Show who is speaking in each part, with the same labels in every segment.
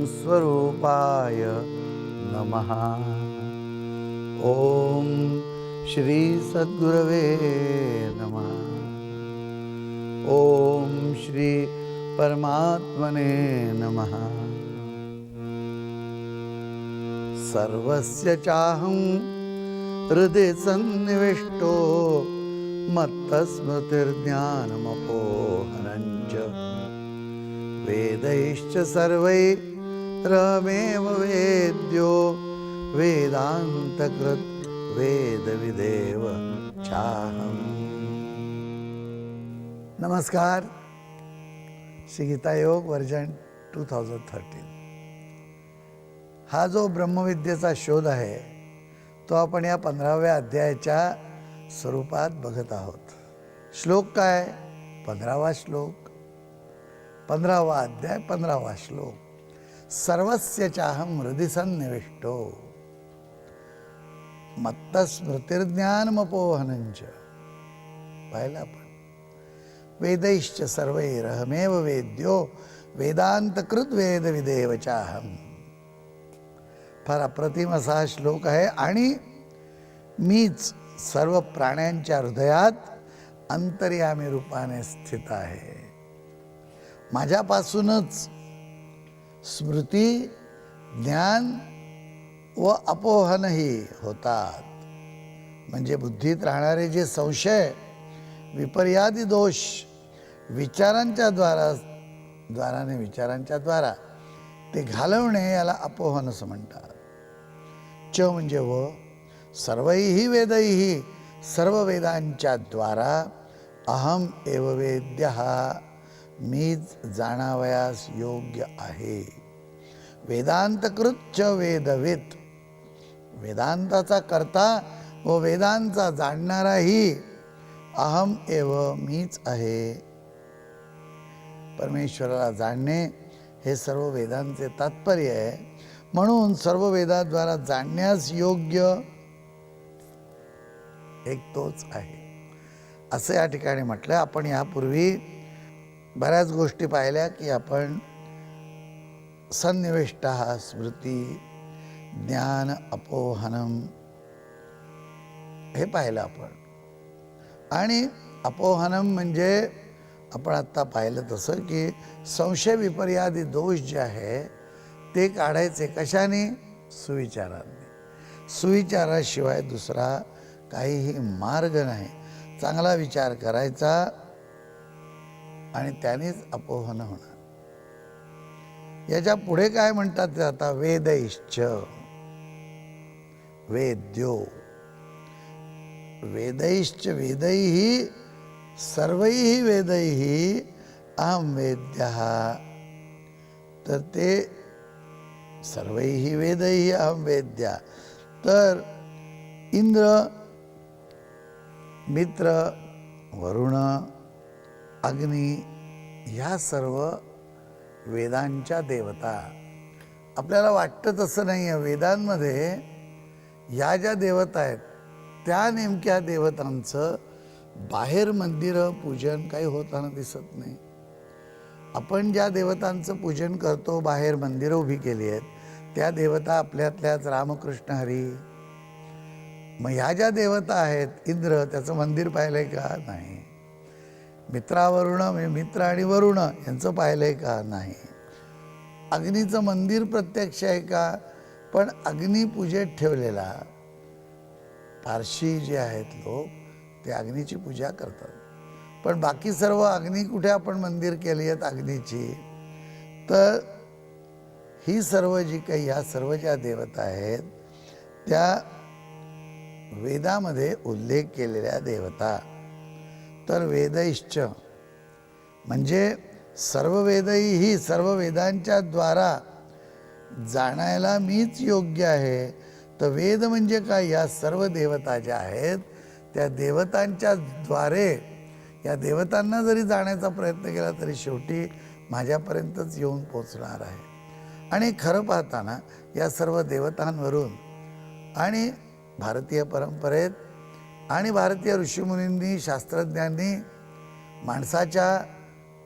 Speaker 1: स्वरूपाय नमः। ओम श्री सद्गुरवे नमः। ओम श्री परमात्मने नमः। सर्वस्य चाहं हृदि सन्निविष्टो मत्तस्मृतिर्ज्ञानमपोहनञ्च वेदैश्च सर्वैरहमेव वेद्यो वेदान्तकृत् वेदविदेव चाहम्। नमस्कार. श्री गीता योग वर्जन 2013. हा जो ब्रह्मविद्येचा शोध आहे तो आपण या 15व्या अध्यायाच्या स्वरूपात बघत आहोत. श्लोक काय? 15वा श्लोक, 15वा अध्याय, 15वा श्लोक. सर्वस्य चाहं हृदि सन्निविष्टो मत्तस्मृतिर्ज्ञानमपोहनञ्च. पाहिलं आपण. वेदैश्च सर्वैरहमेव वेद्यो वेदान्तकृत वेदविदेव चाहम्. फार अप्रतिम असा हा श्लोक आहे. आणि मीच सर्व प्राण्यांच्या हृदयात अंतर्यामी रूपाने स्थित आहे. माझ्यापासूनच स्मृती, ज्ञान व अपोहनही होतात. म्हणजे बुद्धीत राहणारे जे संशय, विपर्यादी दोष विचारांच्या द्वारा ते घालवणे याला अपोहन असं म्हणतात. च म्हणजे व, सर्वैहि वेदैहि, सर्व वेदांच्या द्वारा, अहम एव वेद्यः, मीच जाणावयास योग्य आहे. वेदांतकृत च वेदवित, वेदांताचा कर्ता व वेदांचा जाणणाराही अहम एव, मीच आहे. परमेश्वराला जाणणे हे सर्व वेदांचे तात्पर्य आहे. म्हणून सर्व वेदाद्वारा जाणण्यास योग्य एक तोच आहे असं या ठिकाणी म्हटलं. आपण यापूर्वी बऱ्याच गोष्टी पाहिल्या की आपण सन्निविष्टः स्मृती, ज्ञान, अपोहनम हे पाहिलं आपण. आणि अपोहनम म्हणजे आपण आत्ता पाहिलं तसं की संशय विपर्यादी दोष जे आहे ते काढायचे कशाने? सुविचारांनी. सुविचाराशिवाय दुसरा काहीही मार्ग नाही. चांगला विचार करायचा आणि त्यानेच अपोहन होणार. याच्या पुढे काय म्हणतात ते आता? वेदैश्च, वेद्यो, वेदैश्च वेदैहि, सर्वैहि वेदैहि अहम वेद्यः. तर ते सर्वैहि वेदैहि अहम वेद्या. तर इंद्र, मित्र, वरुण, अग्नी ह्या सर्व वेदांच्या देवता. आपल्याला वाटतं तसं नाही आहे. वेदांमध्ये ह्या ज्या देवता आहेत त्या नेमक्या देवतांचं बाहेर मंदिरं पूजन काही होताना दिसत नाही. आपण ज्या देवतांचं पूजन करतो, बाहेर मंदिरं उभी केली आहेत, त्या देवता आपल्यातल्याच रामकृष्ण हरी. मग ह्या ज्या देवता आहेत, इंद्र, त्याचं मंदिर पाहिलंय का? नाही. मित्रावरुण, मित्र आणि वरुण यांचं पाहिलंय का? नाही. अग्नीचं मंदिर प्रत्यक्ष आहे का? पण अग्निपूजेत ठेवलेला पारशी जे आहेत लोक ते अग्नीची पूजा करतात. पण बाकी सर्व अग्नी कुठे आपण मंदिर केली आहेत अग्नीची? तर ही सर्व जी काही ह्या सर्व ज्या देवता आहेत त्या वेदामध्ये उल्लेख केलेल्या देवता. तर वेदैश्च म्हणजे सर्व वेदैहि, सर्व वेदांच्या द्वारा जाणायला मीच योग्य आहे. तर वेद म्हणजे काय? या सर्व देवता ज्या आहेत त्या देवतांच्या द्वारे, या देवतांना जरी जाण्याचा प्रयत्न केला तरी शेवटी माझ्यापर्यंतच येऊन पोचणार आहे. आणि खरं पाहताना या सर्व देवतांवरून आणि भारतीय परंपरेत आणि भारतीय ऋषीमुनींनी, शास्त्रज्ञांनी माणसाच्या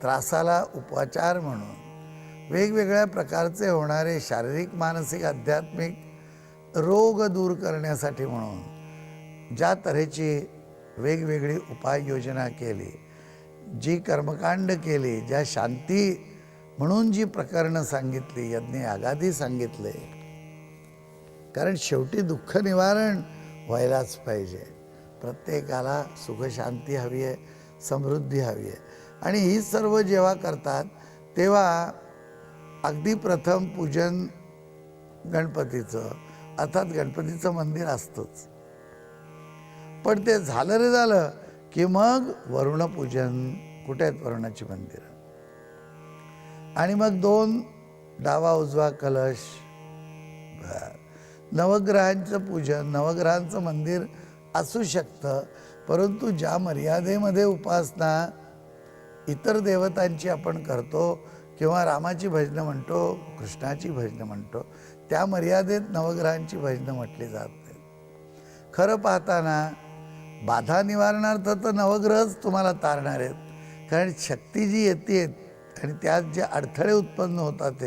Speaker 1: त्रासाला उपचार म्हणून वेगवेगळ्या प्रकारचे होणारे शारीरिक, मानसिक, आध्यात्मिक रोग दूर करण्यासाठी म्हणून ज्या तऱ्हेची वेगवेगळी उपाययोजना केली, जी कर्मकांड केली, ज्या शांती म्हणून जी प्रकरणं सांगितली, यज्ञ यागादी सांगितले, कारण शेवटी दुःख निवारण व्हायलाच पाहिजे. प्रत्येकाला सुखशांती हवी आहे, समृद्धी हवी आहे. आणि ही सर्व जेव्हा करतात तेव्हा अगदी प्रथम पूजन गणपतीचं, अर्थात गणपतीचं मंदिर असतंच, पण ते झालं रे झालं की मग वरुण पूजन. कुठे आहेत वरुणाची मंदिरं? आणि मग 2 डावा उजवा कलश. नवग्रहांचं पूजन, नवग्रहांचं मंदिर असू शकतं, परंतु ज्या मर्यादेमध्ये उपासना इतर देवतांची आपण करतो किंवा रामाची भजनं म्हणतो, कृष्णाची भजनं म्हणतो, त्या मर्यादेत नवग्रहांची भजनं म्हटली जात नाहीत. खरं पाहताना बाधा निवारणार्थ तर नवग्रहच तुम्हाला तारणार आहेत, कारण शक्ती जी येते आणि त्यात जे अडथळे उत्पन्न होतात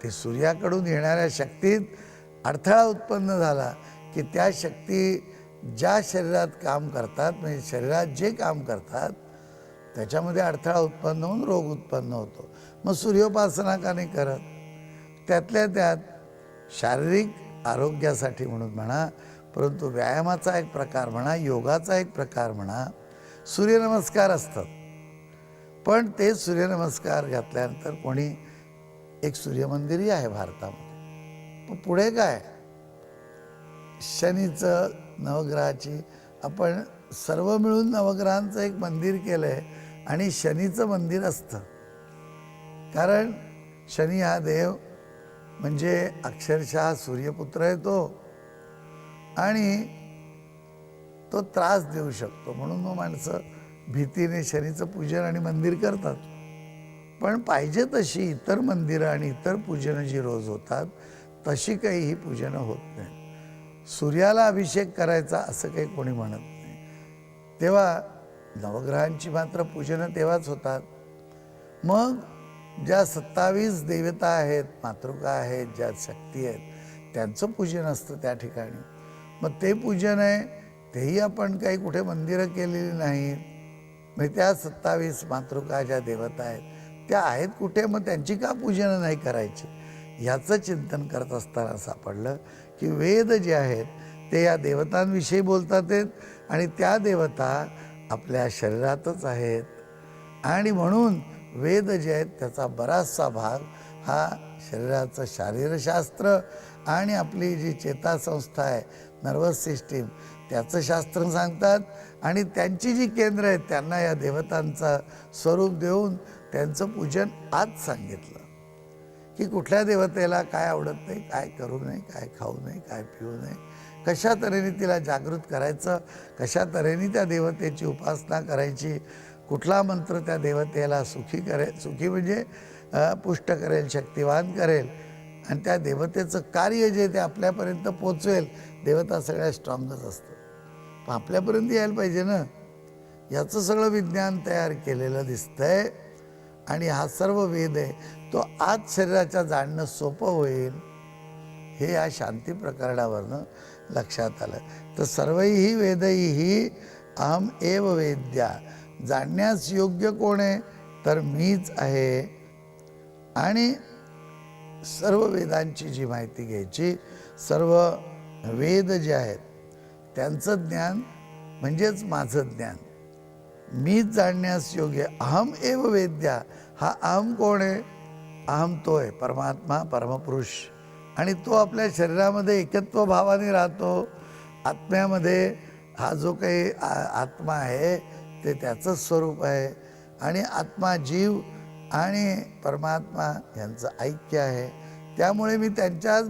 Speaker 1: ते सूर्याकडून येणाऱ्या शक्तीत अडथळा उत्पन्न झाला की त्या शक्ती ज्या शरीरात काम करतात, म्हणजे शरीरात जे काम करतात त्याच्यामध्ये अडथळा उत्पन्न होऊन रोग उत्पन्न होतो. मग सूर्योपासना का नाही करत? त्यातल्या त्यात शारीरिक आरोग्यासाठी म्हणून म्हणा, परंतु व्यायामाचा एक प्रकार म्हणा, योगाचा एक प्रकार म्हणा, सूर्यनमस्कार असतात. पण ते सूर्यनमस्कार घातल्यानंतर कोणी एक सूर्यमंदिरही आहे भारतामध्ये. पण पुढे काय? शनीचं, नवग्रहाची आपण सर्व मिळून नवग्रहांचं एक मंदिर केलं आहे आणि शनीचं मंदिर असतं. कारण शनी हा देव म्हणजे अक्षरशः सूर्यपुत्र आहे तो, आणि तो त्रास देऊ शकतो. म्हणून मग माणसं भीतीने शनीचं पूजन आणि मंदिर करतात. पण पाहिजे तशी इतर मंदिरं आणि इतर पूजनं जी रोज होतात तशी काही ही पूजनं होत नाही. सूर्याला अभिषेक करायचा असं काही कोणी म्हणत नाही. तेव्हा नवग्रहांची मात्र पूजनं तेव्हाच होतात. मग ज्या 27 देवता आहेत, मातृका आहेत, ज्या शक्ती आहेत, त्यांचं पूजन असतं त्या ठिकाणी. मग ते पूजन आहे, तेही आपण काही कुठे मंदिरं केलेली नाहीत. मग त्या 27 मातृका ज्या देवता आहेत त्या आहेत कुठे? मग त्यांची का पूजनं नाही करायची? ह्याचं चिंतन करत असताना सापडलं की वेद जे आहेत ते या देवतांविषयी बोलतात आहेत आणि त्या देवता आपल्या शरीरातच आहेत. आणि म्हणून वेद जे आहेत त्याचा बराचसा भाग हा शरीराचं शारीरशास्त्र आणि आपली जी चेतासंस्था आहे, नर्वस सिस्टीम, त्याचं शास्त्र सांगतात. आणि त्यांची जी केंद्र आहेत त्यांना या देवतांचं स्वरूप देऊन त्यांचं पूजन आज सांगितलं की कुठल्या देवतेला काय आवडत नाही, काय करू नये, काय खाऊ नये, काय पिऊ नये, कशा तऱ्हेने तिला जागृत करायचं, कशा तऱ्हेने त्या देवतेची उपासना करायची, कुठला मंत्र त्या देवतेला सुखी करेल, सुखी म्हणजे पुष्ट करेल, शक्तिवान करेल, आणि त्या देवतेचं कार्य जे ते आपल्यापर्यंत पोचवेल. देवता सगळ्या स्ट्रॉंगच असतं, पण आपल्यापर्यंत यायला पाहिजे ना. याचं सगळं विज्ञान तयार केलेलं दिसतंय. आणि हा सर्व वेद आहे तो आज शरीराच्या जाणणं सोपं होईल हे या शांती प्रकरणावरनं लक्षात आलं. तर सर्वही वेदैही अहम एव वेद्या, जाणण्यास योग्य कोण आहे तर मीच आहे. आणि सर्व वेदांची जी माहिती घ्यायची, सर्व वेद जे आहेत त्यांचं ज्ञान म्हणजेच माझं ज्ञान, मीच जाणण्यास योग्य. अहम एव वेद्या, हा अहम कोण आहे? अहम तो आहे परमात्मा, परमपुरुष. आणि तो आपल्या शरीरामध्ये एकत्व भावाने राहतो. आत्म्यामध्ये हा जो काही आत्मा आहे ते त्याचं स्वरूप आहे. आणि आत्मा, जीव आणि परमात्मा यांचं ऐक्य आहे. त्यामुळे मी त्यांच्याच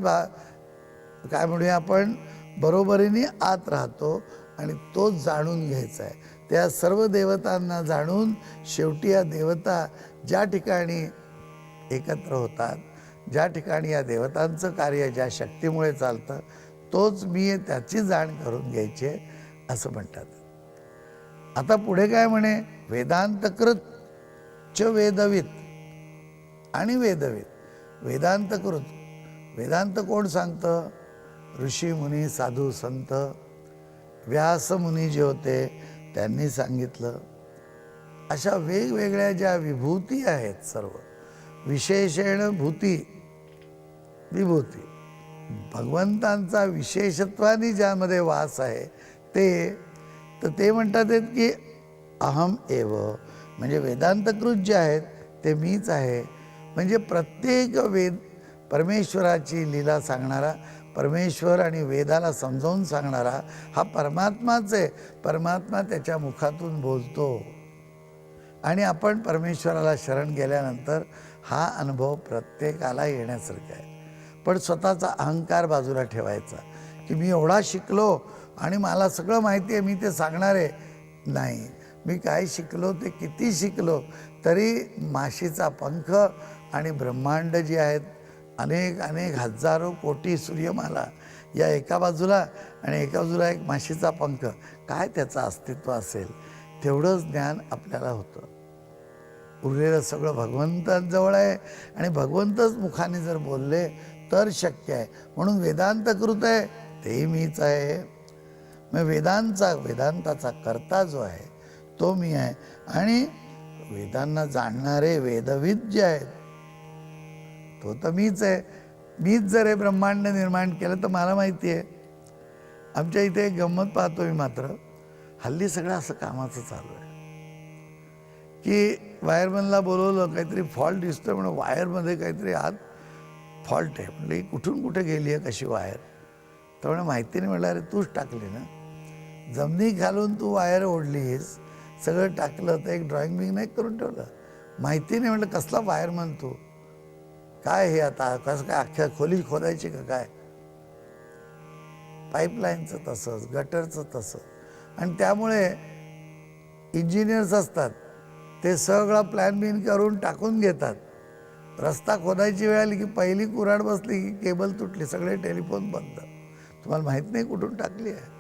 Speaker 1: काय म्हणूया आपण बरोबरीने आत राहतो आणि तोच जाणून घ्यायचा आहे. त्या सर्व देवतांना जाणून शेवटी या देवता ज्या ठिकाणी एकत्र होतात, ज्या ठिकाणी या देवतांचं कार्य ज्या शक्तीमुळे चालतं तोच मी आहे, त्याची जाण करून घ्यायची आहे असं म्हणतात. आता पुढे काय म्हणे? वेदांतकृत च वेदवित. आणि वेदवेद वेदांतकृत. वेदांत कोण सांगतं? ऋषी मुनी साधू संत व्यास मुनी जे होते त्यांनी सांगितलं. अशा वेगवेगळ्या ज्या विभूती आहेत, सर्व विशेषण भूती विभूती, भगवंतांचा विशेषत्वाने ज्यामध्ये वास आहे ते म्हणतात आहेत की अहम एव, म्हणजे वेदांतकृत जे आहेत ते मीच आहे. म्हणजे प्रत्येक वेद परमेश्वराची लीला सांगणारा, परमेश्वर आणि वेदाला समजावून सांगणारा हा परमात्माच आहे. परमात्मा त्याच्या मुखातून बोलतो आणि आपण परमेश्वराला शरण गेल्यानंतर हा अनुभव प्रत्येकाला येण्यासारखा आहे. पण स्वतःचा अहंकार बाजूला ठेवायचा की मी एवढा शिकलो आणि मला सगळं माहिती आहे, मी ते सांगणार आहे. नाही, मी काय शिकलो ते किती शिकलो तरी माशीचा पंख आणि ब्रह्मांड जे आहेत, अनेक अनेक हजारो कोटी सूर्यमाला या एका बाजूला आणि एका बाजूला एक माशीचा पंख, काय त्याचं अस्तित्व असेल तेवढंच ज्ञान आपल्याला होतं. उरलेलं सगळं भगवंतांजवळ आहे आणि भगवंतच मुखाने जर बोलले तर शक्य आहे. म्हणून वेदांतकृत आहे तेही मीच आहे. मग वेदांताचा कर्ता जो आहे तो मी आहे. आणि वेदांना जाणणारे वेदविद जे आहेत तो तर मीच आहे. मीच जर हे ब्रह्मांड निर्माण केलं तर मला माहिती आहे. आमच्या इथे एक गंमत पाहतो मी, मात्र हल्ली सगळं असं कामाचं चालू आहे की वायरमनला बोलवलं, काहीतरी फॉल्ट दिसतोय म्हणून वायरमध्ये काहीतरी आत फॉल्ट आहे. म्हणजे कुठून कुठे गेली आहे कशी वायर, तर म्हणे माहिती नाही. म्हटलं अरे तूच टाकली ना, जमिनी घालून तू वायर ओढलीस, सगळं टाकलं, तर एक ड्रॉइंग बिंग नाही करून ठेवलं. माहिती नाही. म्हटलं कसला वायरमन तू, काय हे आता कसं काय अख्ख्या खोली खोदायची का काय? पाईपलाईनचं तसंच, गटरचं तसं. आणि त्यामुळे इंजिनियर्स असतात ते सगळा प्लॅन बिन करून टाकून घेतात. रस्ता खोदायची वेळ आली की पहिली कुऱ्हाड बसली की केबल तुटली, सगळे टेलिफोन बंद. तुम्हाला माहीत नाही कुठून टाकली आहे.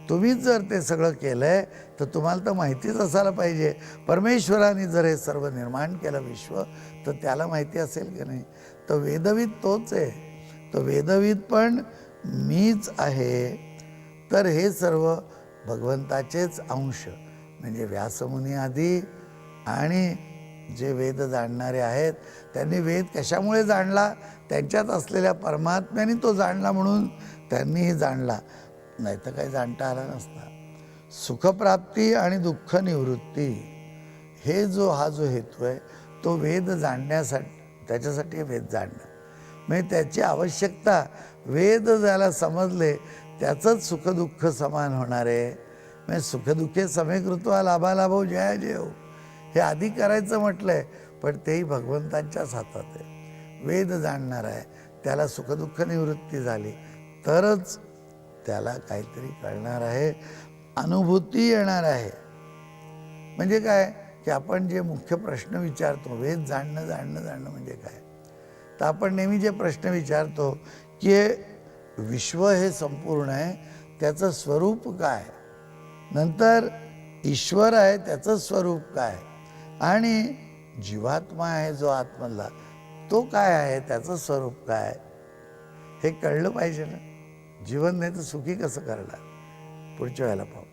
Speaker 1: तुम्हीच जर ते सगळं केलं आहे तर तुम्हाला तर माहितीच असायला पाहिजे. परमेश्वराने जर हे सर्व निर्माण केलं विश्व तर त्याला माहिती असेल की नाही. तर वेदविद तोच आहे. तो वेदविद पण मीच आहे. तर हे सर्व भगवंताचेच अंश, म्हणजे व्यासमुनी आधी आणि जे वेद जाणणारे आहेत त्यांनी वेद कशामुळे जाणला? त्यांच्यात असलेल्या परमात्म्याने तो जाणला म्हणून त्यांनीही जाणला, नाही तर काही जाणता आला नसता. सुखप्राप्ती आणि दुःख निवृत्ती हे हा जो हेतू आहे तो वेद जाणण्यासाठी, त्याच्यासाठी वेद जाणणं. म्हणजे त्याची आवश्यकता, वेद ज्याला समजले त्याचंच सुखदुःख समान होणार आहे. म्हणजे सुखदुःखे समेकृत्वा लाभालाभो जया जयो हे आधी करायचं म्हटलंय, पण तेही भगवंतांच्याच हातात आहे. वेद जाणणार आहे त्याला सुखदुःख निवृत्ती झाली तरच त्याला काहीतरी कळणार आहे, अनुभूती येणार आहे. म्हणजे काय की आपण जे मुख्य प्रश्न विचारतो, वेद जाणणं म्हणजे काय, तर आपण नेहमी जे प्रश्न विचारतो की विश्व हे संपूर्ण आहे, त्याचं स्वरूप काय, नंतर ईश्वर आहे त्याचं स्वरूप काय, आणि जीवात्मा आहे जो आत्मधला तो काय आहे, त्याचं स्वरूप काय, हे कळलं पाहिजे ना. जीवन नाही तर सुखी कसं करणार. पुढच्या वेळेला पाहू.